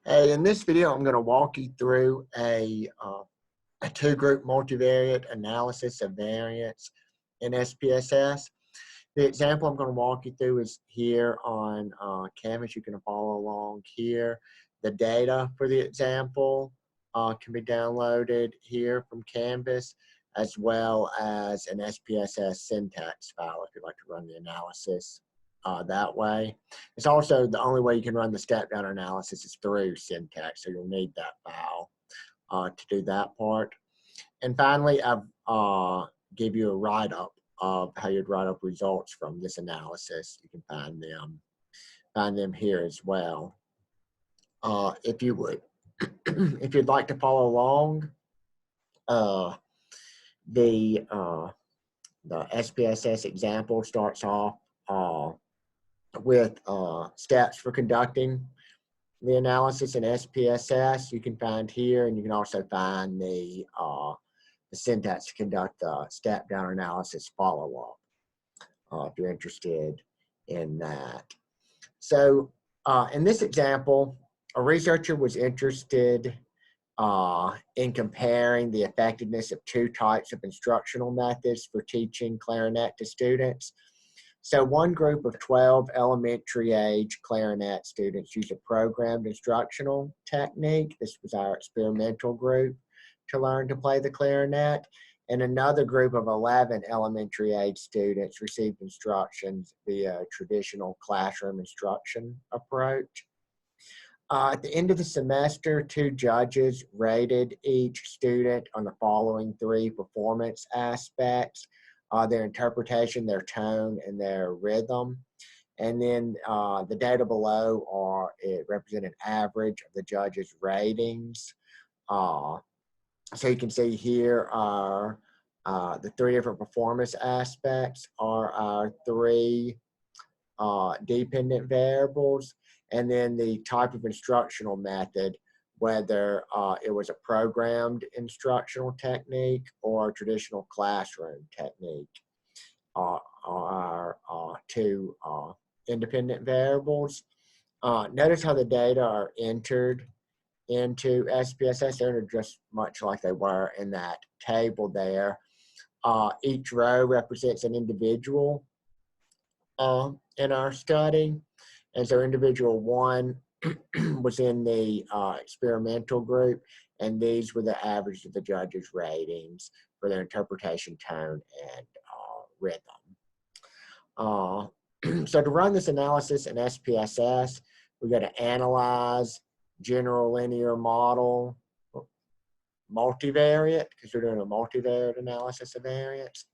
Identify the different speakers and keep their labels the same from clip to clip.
Speaker 1: Hey, in this video, I'm going to walk you through a two-group multivariate analysis of variance in SPSS. The example I'm going to walk you through is here on Canvas. You can follow along here. The data for the example can be downloaded here from Canvas, as well as an SPSS syntax file if you'd like to run the analysis that way. It's also the only way you can run the step-down analysis is through syntax, so you'll need that file to do that part. And finally, I've give you a write-up of how you'd write up results from this analysis. You can find them here as well. If you would, if you'd like to follow along, the SPSS example starts off with steps for conducting the analysis in SPSS. You can find here, and you can also find the syntax to conduct the step-down analysis follow-up if you're interested in that. So in this example, a researcher was interested in comparing the effectiveness of two types of instructional methods for teaching clarinet to students. So one group of 12 elementary age clarinet students used a programmed instructional technique. This was our experimental group to learn to play the clarinet. And another group of 11 elementary age students received instructions via a traditional classroom instruction approach. At the end of the semester, two judges rated each student on the following three performance aspects: their interpretation, their tone, and their rhythm. And then the data below represent an average of the judges' ratings. So you can see here are the three different performance aspects are our three dependent variables, and then the type of instructional method, whether it was a programmed instructional technique or a traditional classroom technique, are two independent variables. Notice how the data are entered into SPSS. They're just much like they were in that table there. Each row represents an individual in our study. And so individual one was in the experimental group, and these were the average of the judges' ratings for their interpretation, tone, and rhythm. So to run this analysis in SPSS, we got to analyze general linear model multivariate, because we're doing a multivariate analysis of variance.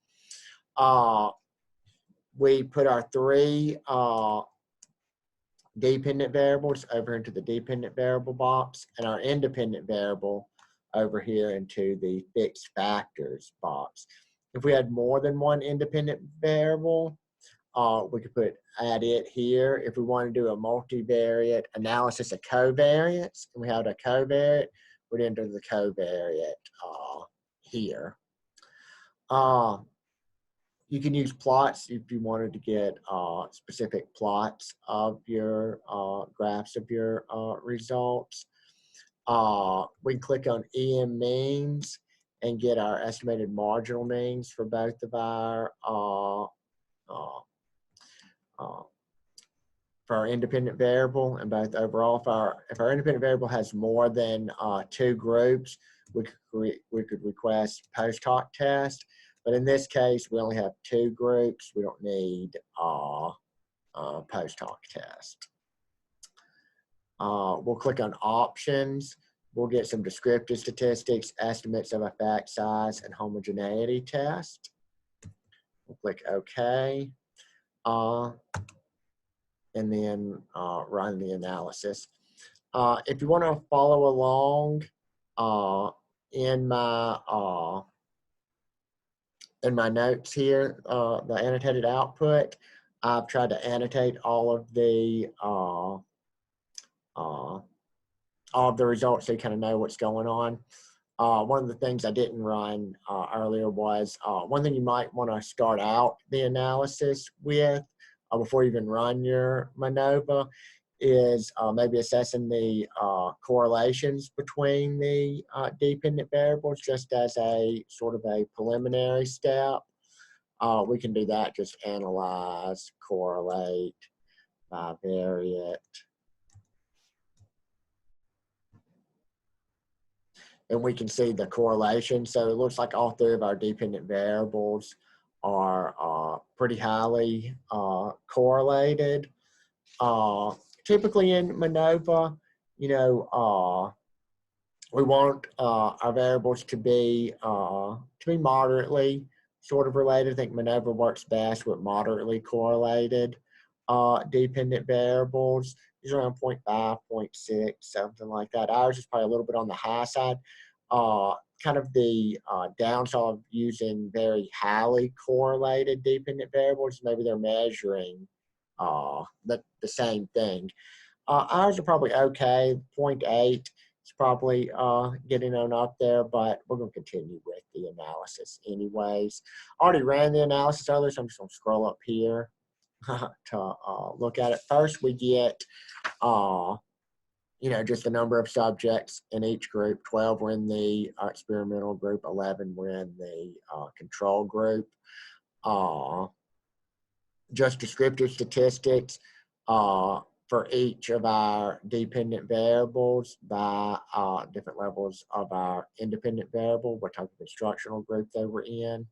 Speaker 1: We put our three dependent variables over into the dependent variable box, and our independent variable over here into the fixed factors box. If we had more than one independent variable, we could add it here. If we want to do a multivariate analysis of covariance, and we have a covariate, we'd enter the covariate here. You can use plots if you wanted to get specific plots of your graphs of your results. We can click on EM means and get our estimated marginal means for both of our for our independent variable and both overall. If our independent variable has more than two groups, we could request post hoc test. But in this case, we only have two groups. We don't need post hoc test. We'll click on options. We'll get some descriptive statistics, estimates of effect size, and homogeneity test. We'll click OK. And then run the analysis. If you want to follow along in my notes here, the annotated output, I've tried to annotate all of the results so you kind of know what's going on. One of the things I didn't run earlier was one thing you might want to start out the analysis with before you even run your Manova is maybe assessing the correlations between the dependent variables just as a sort of a preliminary step. We can do that, just analyze, correlate, bivariate. And we can see the correlation. So it looks like all three of our dependent variables are pretty highly correlated. Typically in Manova, you know, we want our variables to be moderately sort of related. I think Manova works best with moderately correlated dependent variables. These are around 0.5, 0.6, something like that. Ours is probably a little bit on the high side. Kind of the downside of using very highly correlated dependent variables, maybe they're measuring the same thing. Ours are probably okay. 0.8 is probably getting on up there, but we're going to continue with the analysis anyways. I already ran the analysis earlier, so I'm just going to scroll up here to look at it. First, we get, you know, just the number of subjects in each group. 12 were in the experimental group, 11 were in the control group. Just descriptive statistics for each of our dependent variables by different levels of our independent variable, what type of instructional group they were in.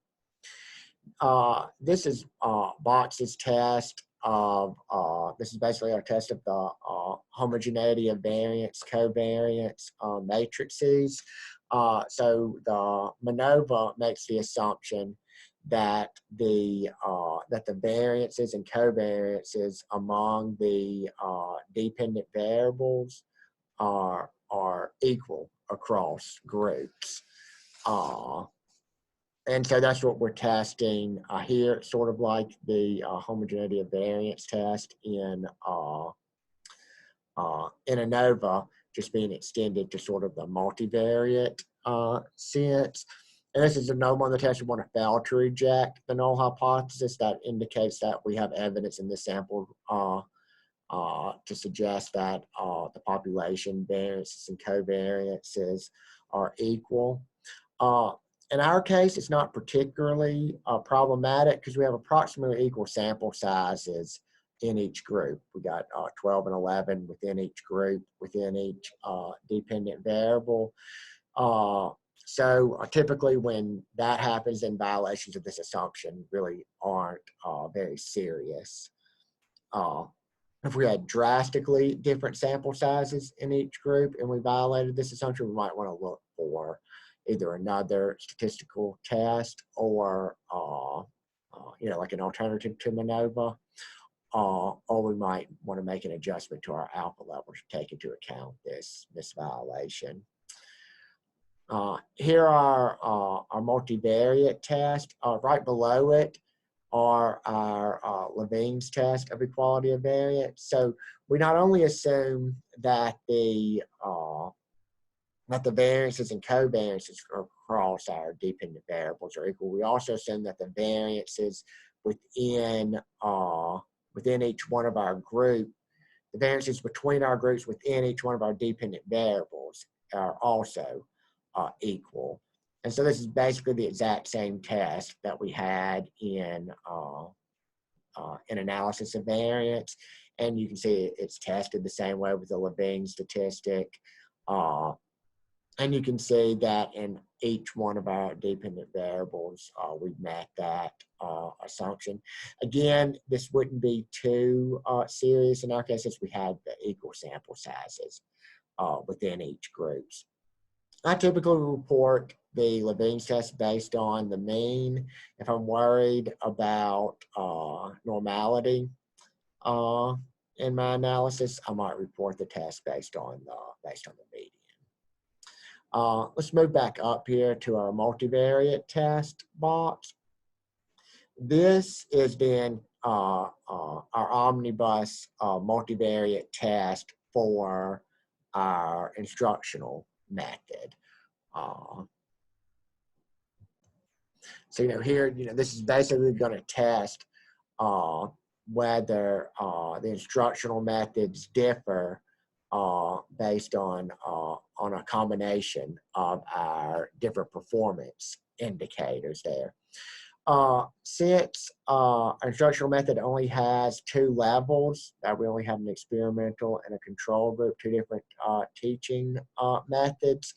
Speaker 1: This is Box's test of, this is basically our test of the homogeneity of variance, covariance matrices. So the Manova makes the assumption that the variances and covariances among the dependent variables are equal across groups. And so that's what we're testing here, sort of like the homogeneity of variance test in ANOVA, just being extended to sort of the multivariate sense. And this is a no on the test. We want to fail to reject the null hypothesis. That indicates that we have evidence in this sample to suggest that the population variances and covariances are equal. In our case, it's not particularly problematic because we have approximately equal sample sizes in each group. We got 12 and 11 within each group, within each dependent variable. So typically when that happens, then violations of this assumption really aren't very serious. If we had drastically different sample sizes in each group and we violated this assumption, we might want to look for either another statistical test or, you know, like an alternative to Manova, or we might want to make an adjustment to our alpha levels to take into account this violation. Here are our multivariate test. Right below it are our Levine's test of equality of variance. So we not only assume that the variances and covariances across our dependent variables are equal, we also assume that the variances within each one of our group, the variances between our groups within each one of our dependent variables are also equal. And so this is basically the exact same test that we had in analysis of variance. And you can see it's tested the same way with the Levine statistic. And you can see that in each one of our dependent variables, we've met that assumption. Again, this wouldn't be too serious in our case since we had the equal sample sizes within each group. I typically report the Levine's test based on the mean. If I'm worried about normality in my analysis, I might report the test based on the median. Let's move back up here to our multivariate test box. This is then our omnibus multivariate test for our instructional method. So, you know, here, you know, this is basically going to test whether the instructional methods differ based on a combination of our different performance indicators there. Since our instructional method only has 2 levels, that we only have an experimental and a control group, 2 different teaching methods,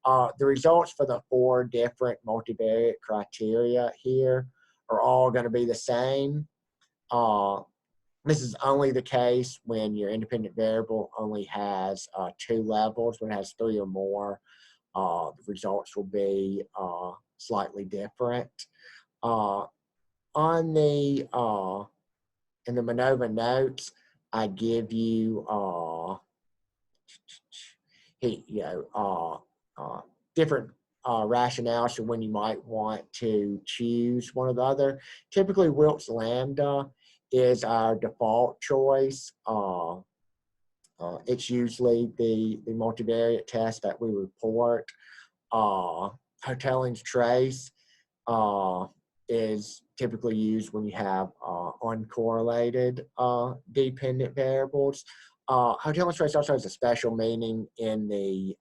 Speaker 1: the results for the 4 different multivariate criteria here are all going to be the same. This is only the case when your independent variable only has 2 levels. When it has 3 or more, the results will be slightly different. On the in the Manova notes, I give you different rationales for when you might want to choose one or the other. Typically, Wilks Lambda is our default choice. It's usually the multivariate test that we report. Hotelling's trace is typically used when you have uncorrelated dependent variables. Hotelling's trace also has a special meaning in the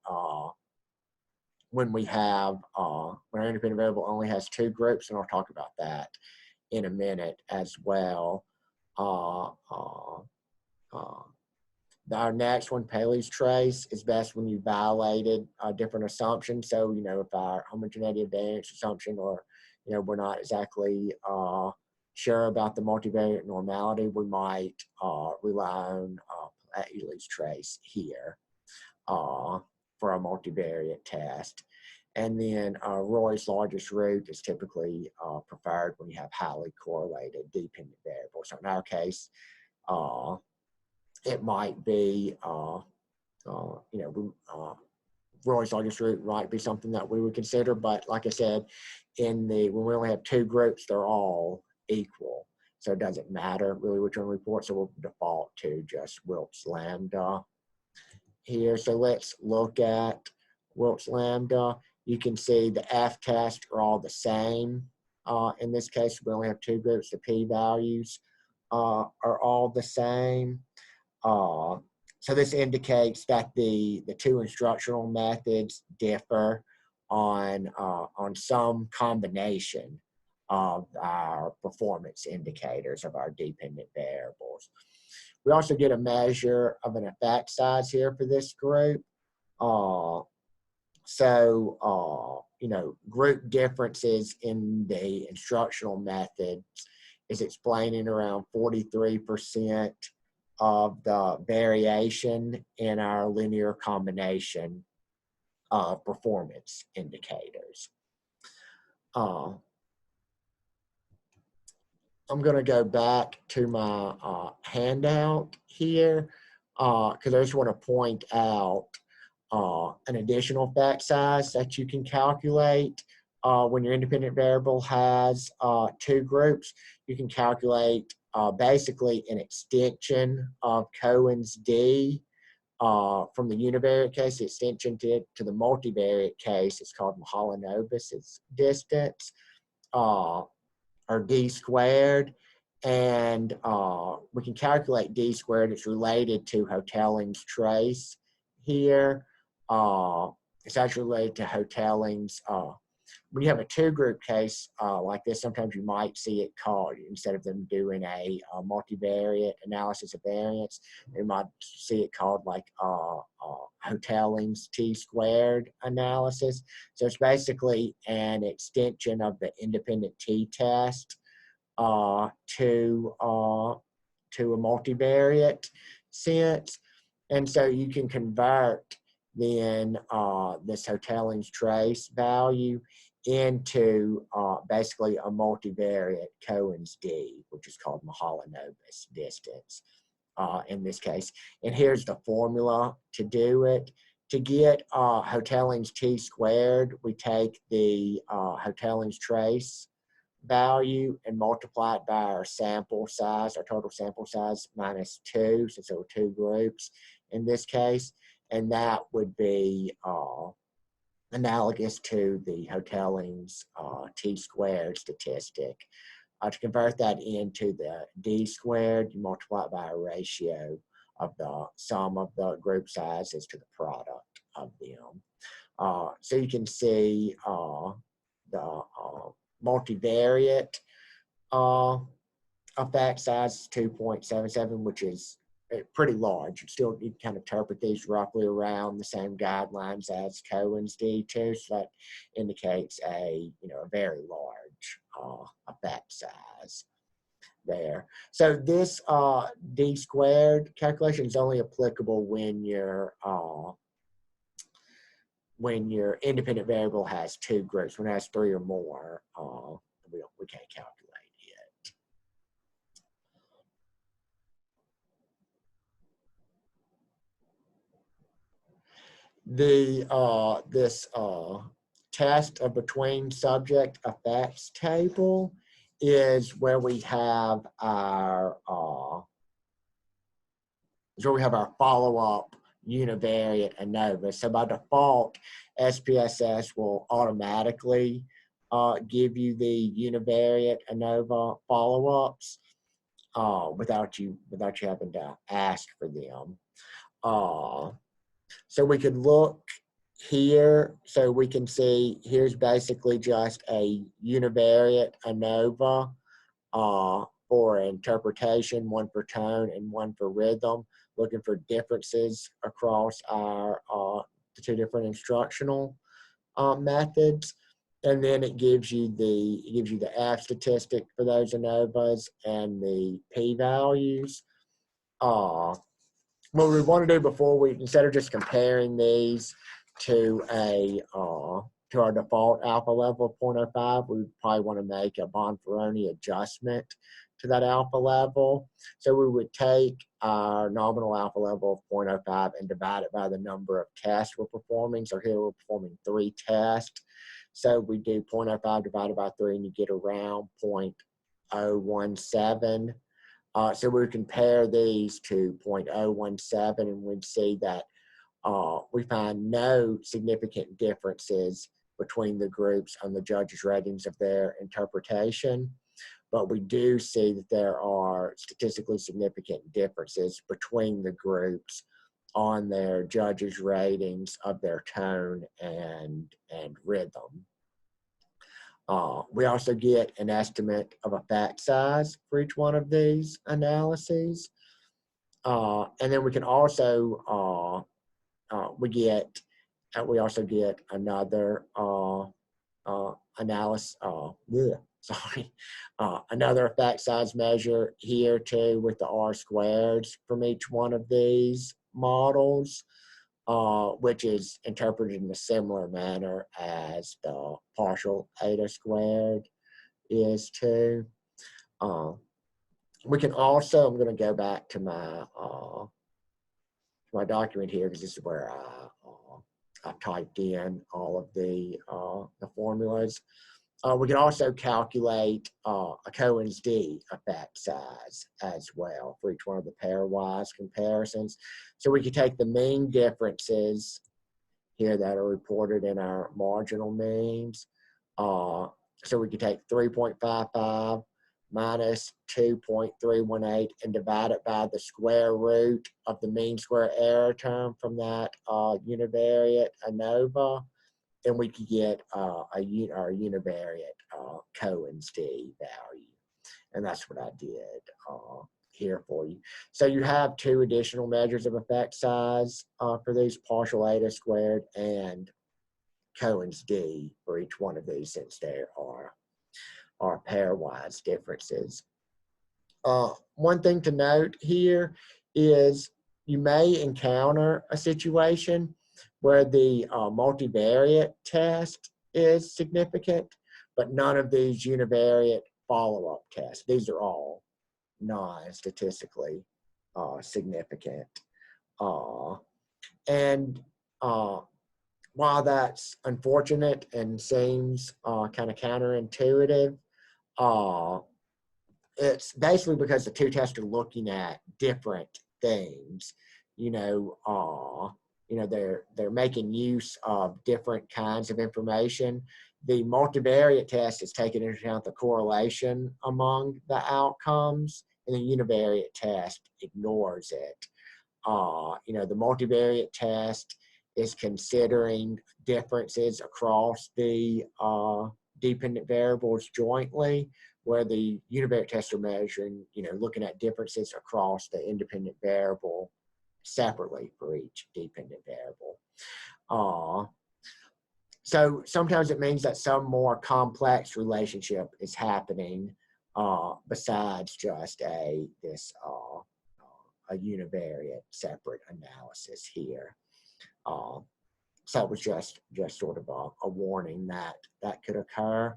Speaker 1: when we have when our independent variable only has 2 groups, and I'll talk about that in a minute as well. Our next one, Paley's trace, is best when you violated different assumptions. So, if our homogeneity variance assumption, or, we're not exactly sure about the multivariate normality, we might rely on Paley's trace here for a multivariate test. And then Roy's largest root is typically preferred when you have highly correlated dependent variables. So in our case, it might be, Roy's largest root might be something that we would consider, but like I said, when we only have 2 groups, they're all equal. So it doesn't matter really which one we report, so we'll default to just Wilks Lambda here. So let's look at Wilks Lambda. You can see the F-tests are all the same. In this case, we only have 2 groups. The p-values are all the same. So this indicates that the 2 instructional methods differ on some combination of our performance indicators of our dependent variables. We also get a measure of an effect size here for this group. Group differences in the instructional methods is explaining around 43% of the variation in our linear combination performance indicators. I'm going to go back to my handout here because I just want to point out an additional effect size that you can calculate when your independent variable has 2 groups. You can calculate basically an extension of Cohen's d from the univariate case. The extension to the multivariate case is called Mahalanobis' distance, or d squared. And we can calculate d squared. It's related to Hotelling's trace here. It's actually related to Hotelling's. When you have a 2-group case like this, sometimes you might see it called, instead of them doing a multivariate analysis of variance, they might see it called like Hotelling's t-squared analysis. So it's basically an extension of the independent t-test to a multivariate sense. And so you can convert then this Hotelling's trace value into basically a multivariate Cohen's d, which is called Mahalanobis distance in this case. And here's the formula to do it. To get Hotelling's t-squared, we take the Hotelling's trace value and multiply it by our sample size, our total sample size minus 2, since there were 2 groups in this case. And that would be analogous to the Hotelling's t-squared statistic To convert that into the d squared, you multiply it by a ratio of the sum of the group sizes to the product of them. So you can see the multivariate effect size is 2.77, which is pretty large. You can kind of interpret these roughly around the same guidelines as Cohen's D2, so that indicates a very large effect size there. So this d squared calculation is only applicable when your independent variable has two groups. When it has three or more, we can't calculate it. This test of between subject effects table is where we have our follow-up univariate ANOVA. So by default, SPSS will automatically give you the univariate ANOVA follow-ups without you having to ask for them. So we could look here, so we can see here's basically just a univariate ANOVA for interpretation, one for tone and one for rhythm, looking for differences across our the two different instructional methods. And then it gives you the F statistic for those ANOVAs and the p-values. What we want to do before instead of just comparing these to our default alpha level of 0.05, we probably want to make a Bonferroni adjustment to that alpha level. So we would take our nominal alpha level of 0.05 and divide it by the number of tests we're performing. So here we're performing 3 tests. So we do 0.05 divided by 3, and you get around 0.017. So we compare these to 0.017, and we'd see that we find no significant differences between the groups on the judges' ratings of their interpretation. But we do see that there are statistically significant differences between the groups on their judges' ratings of their tone and rhythm. We also get an estimate of effect size for each one of these analyses. And then we can also, we also get another analysis, another effect size measure here too with the R squareds from each one of these models, which is interpreted in a similar manner as the partial eta squared is too. We can also, I'm going to go back to my document here because this is where I typed in all of the formulas. We can also calculate a Cohen's D effect size as well for each one of the pairwise comparisons. So we could take the mean differences here that are reported in our marginal means. So we could take 3.55 minus 2.318 and divide it by the square root of the mean square error term from that univariate ANOVA. And we could get our univariate Cohen's D value. And that's what I did here for you. So you have 2 additional measures of effect size for these, partial eta squared and Cohen's D for each one of these, since there are pairwise differences. One thing to note here is you may encounter a situation where the multivariate test is significant, but none of these univariate follow-up tests. These are all non-statistically significant. And while that's unfortunate and seems kind of counterintuitive, it's basically because the 2 tests are looking at different things. they're making use of different kinds of information. The multivariate test is taking into account the correlation among the outcomes, and the univariate test ignores it. The multivariate test is considering differences across the dependent variables jointly, where the univariate tests are measuring, looking at differences across the independent variable separately for each dependent variable. So sometimes it means that some more complex relationship is happening besides just a univariate separate analysis here. So it was just sort of a warning that could occur.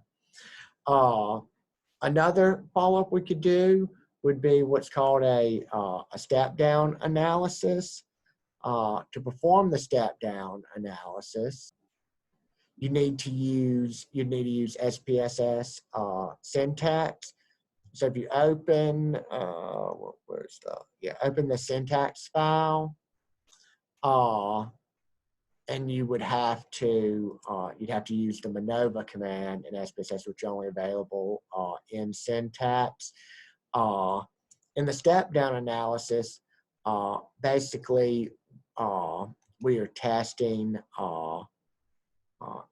Speaker 1: Another follow-up we could do would be what's called a step-down analysis. To perform the step-down analysis, you need to use SPSS syntax. So if you open open the syntax file, and you would have to use the Manova command in SPSS, which is only available in syntax. In the step-down analysis, basically we are testing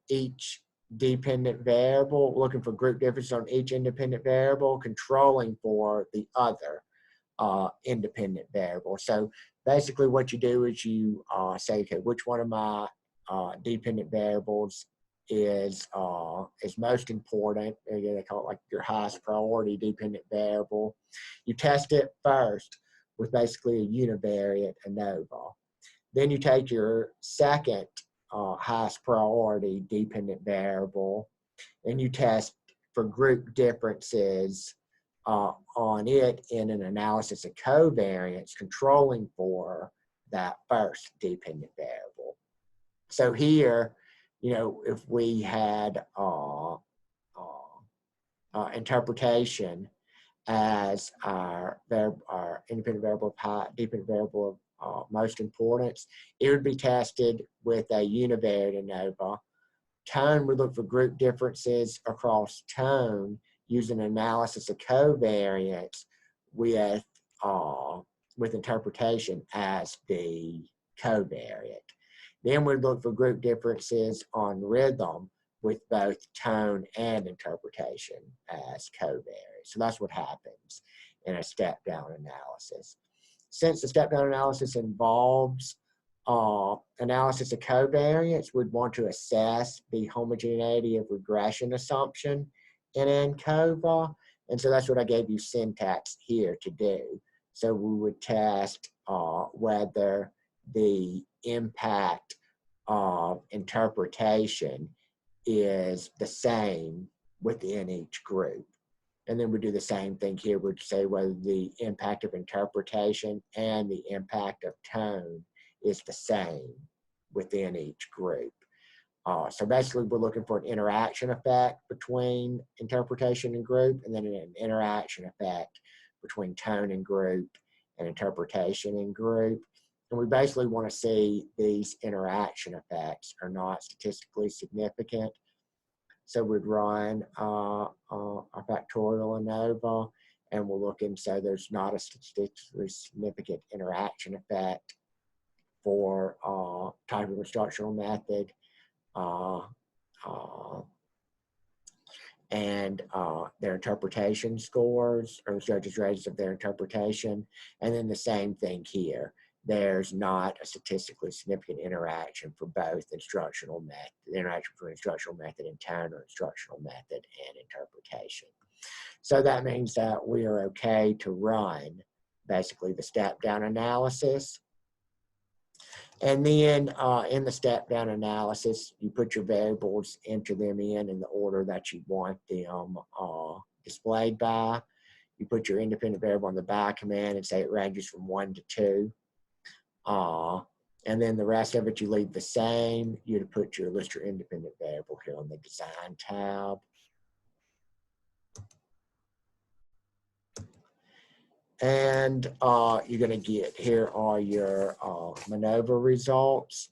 Speaker 1: each dependent variable, looking for group differences on each independent variable, controlling for the other independent variable. So basically what you do is you say, okay, which one of my dependent variables is most important. They call it like your highest priority dependent variable. You test it first with basically a univariate ANOVA. Then you take your second highest priority dependent variable, and you test for group differences on it in an analysis of covariance, controlling for that first dependent variable. So here, if we had interpretation as our independent variable of dependent variable of most importance, it would be tested with a univariate ANOVA. Tone would look for group differences across tone using analysis of covariance with interpretation as the covariate. Then we'd look for group differences on rhythm with both tone and interpretation as covariate. So that's what happens in a step-down analysis. Since the step-down analysis involves analysis of covariance, we'd want to assess the homogeneity of regression assumption in ANCOVA. And so that's what I gave you syntax here to do. So we would test whether the impact of interpretation is the same within each group. And then we do the same thing here. We'd say whether the impact of interpretation and the impact of tone is the same within each group. So basically, we're looking for an interaction effect between interpretation and group, and then an interaction effect between tone and group and interpretation and group. And we basically want to see these interaction effects are not statistically significant. So we'd run a factorial ANOVA, and we'll look and say there's not a statistically significant interaction effect for type of instructional method and their interpretation scores, or the judges' ratings of their interpretation. And then the same thing here. There's not a statistically significant interaction for both instructional method, the interaction for instructional method and tone, or instructional method and interpretation. So that means that we are okay to run basically the step-down analysis. And then in the step-down analysis, you put your variables, enter them in the order that you want them displayed by. You put your independent variable on the by command and say it ranges from 1 to 2. And then the rest of it you leave the same. You'd put your list your independent variable here on the design tab. And you're going to get, here are your Manova results.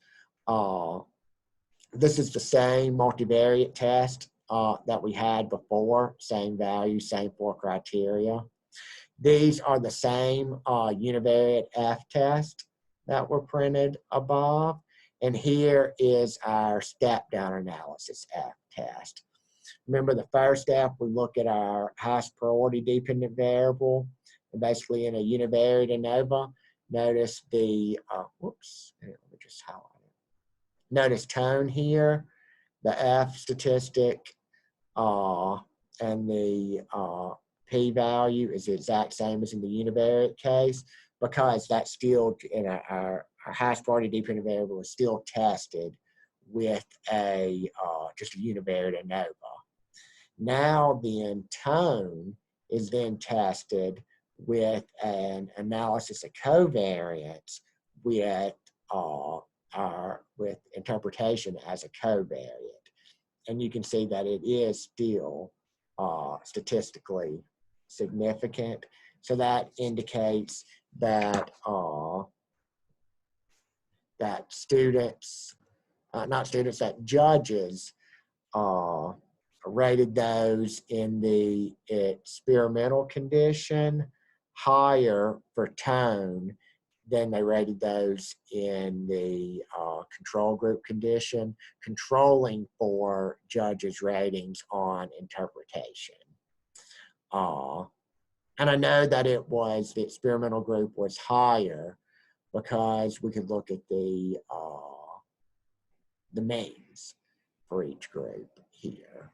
Speaker 1: This is the same multivariate test that we had before, same value, same 4 criteria. These are the same univariate F test that were printed above. And here is our step-down analysis F test. Remember the first step, we look at our highest priority dependent variable, and basically in a univariate ANOVA, notice the, whoops, let me just highlight it. Notice tone here, the F statistic, and the p-value is the exact same as in the univariate case, because that's still, in our highest priority dependent variable is still tested with a just a univariate ANOVA. Now then, tone is then tested with an analysis of covariance with with interpretation as a covariate, and you can see that it is still statistically significant. So that indicates that that students, not students, that judges rated those in the experimental condition higher for tone than they rated those in the control group condition, controlling for judges' ratings on interpretation. And I know that it was, the experimental group was higher because we could look at the means for each group here.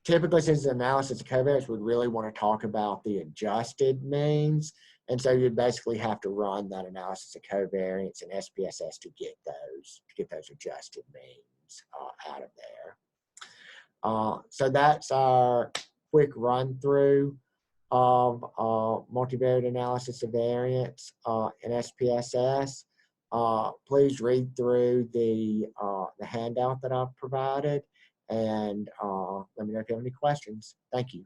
Speaker 1: Typically, since the analysis of covariance, we'd really want to talk about the adjusted means. And so you'd basically have to run that analysis of covariance and SPSS to get those adjusted means out of there. So that's our quick run through of multivariate analysis of variance in SPSS. Please read through the handout that I've provided, and let me know if you have any questions. Thank you.